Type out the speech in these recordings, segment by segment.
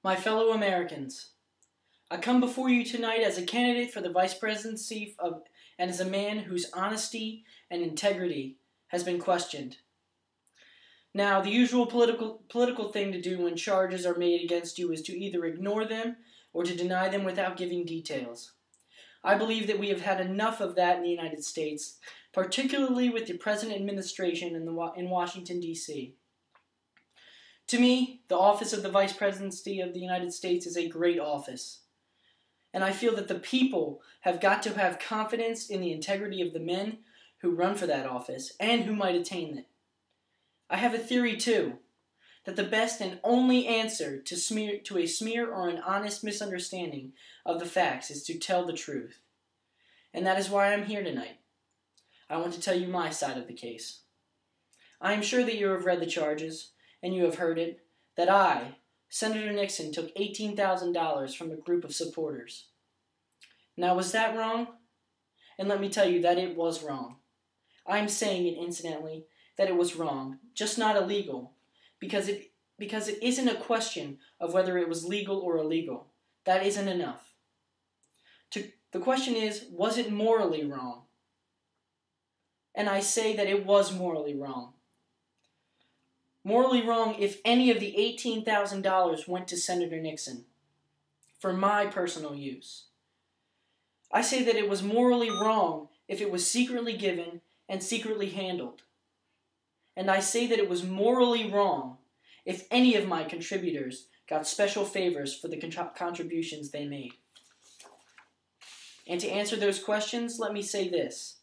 My fellow Americans, I come before you tonight as a candidate for the vice presidency and as a man whose honesty and integrity has been questioned. Now, the usual political thing to do when charges are made against you is to either ignore them or to deny them without giving details. I believe that we have had enough of that in the United States, particularly with the present administration in Washington, D.C. To me, the office of the Vice Presidency of the United States is a great office. And I feel that the people have got to have confidence in the integrity of the men who run for that office and who might attain it. I have a theory, too, that the best and only answer to a smear or an honest misunderstanding of the facts is to tell the truth. And that is why I'm here tonight. I want to tell you my side of the case. I am sure that you have read the charges, and you have heard it, that I, Senator Nixon, took $18,000 from a group of supporters. Now, was that wrong? And let me tell you that it was wrong. I am saying it, incidentally, that it was wrong, just not illegal, because it isn't a question of whether it was legal or illegal. That isn't enough. The question is, was it morally wrong? And I say that it was morally wrong. Morally wrong if any of the $18,000 went to Senator Nixon for my personal use. I say that it was morally wrong if it was secretly given and secretly handled. And I say that it was morally wrong if any of my contributors got special favors for the contributions they made. And to answer those questions, let me say this.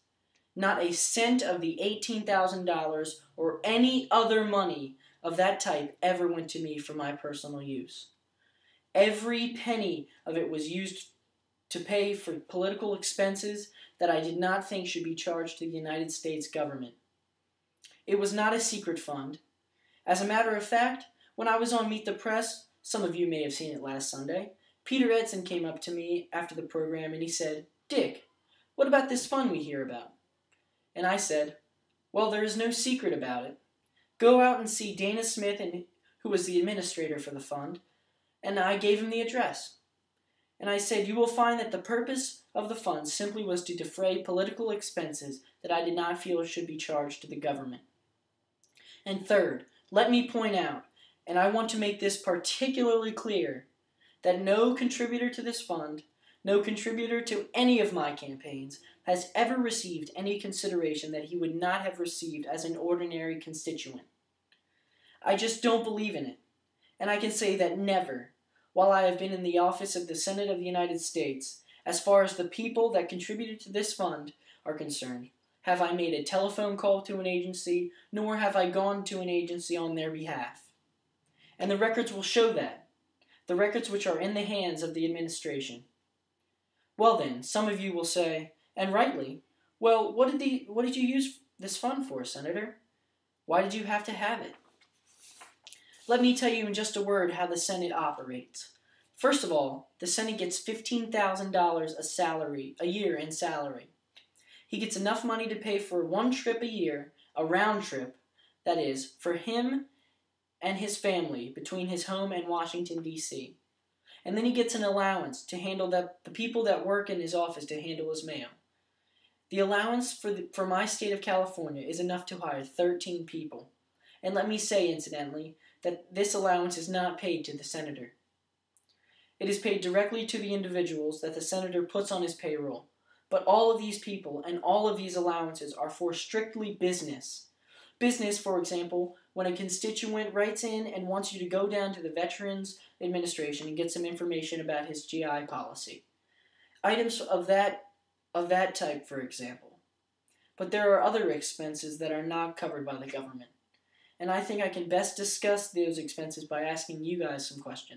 Not a cent of the $18,000 or any other money of that type ever went to me for my personal use. Every penny of it was used to pay for political expenses that I did not think should be charged to the United States government. It was not a secret fund. As a matter of fact, when I was on Meet the Press, some of you may have seen it last Sunday, Peter Edson came up to me after the program and he said, "Dick, what about this fund we hear about?" And I said, "Well, there is no secret about it. Go out and see Dana Smith, who was the administrator for the fund," and I gave him the address. And I said, "You will find that the purpose of the fund simply was to defray political expenses that I did not feel should be charged to the government." And third, let me point out, and I want to make this particularly clear, that no contributor to this fund, no contributor to any of my campaigns, has ever received any consideration that he would not have received as an ordinary constituent. I just don't believe in it, and I can say that never, while I have been in the office of the Senate of the United States, as far as the people that contributed to this fund are concerned, have I made a telephone call to an agency, nor have I gone to an agency on their behalf. And the records will show that, the records which are in the hands of the administration. Well then, some of you will say, and rightly, "Well, what did you use this fund for, Senator? Why did you have to have it?" Let me tell you in just a word how the Senate operates. First of all, the Senate gets $15,000 a year in salary. He gets enough money to pay for one trip a year, a round trip, that is, for him and his family between his home and Washington, D.C. And then he gets an allowance to handle the people that work in his office to handle his mail. The allowance for my state of California is enough to hire 13 people. And let me say, incidentally, that this allowance is not paid to the senator. It is paid directly to the individuals that the senator puts on his payroll. But all of these people and all of these allowances are for strictly business. Business, for example, when a constituent writes in and wants you to go down to the Veterans Administration and get some information about his GI policy. Items of that type, for example. But there are other expenses that are not covered by the government. And I think I can best discuss those expenses by asking you guys some questions.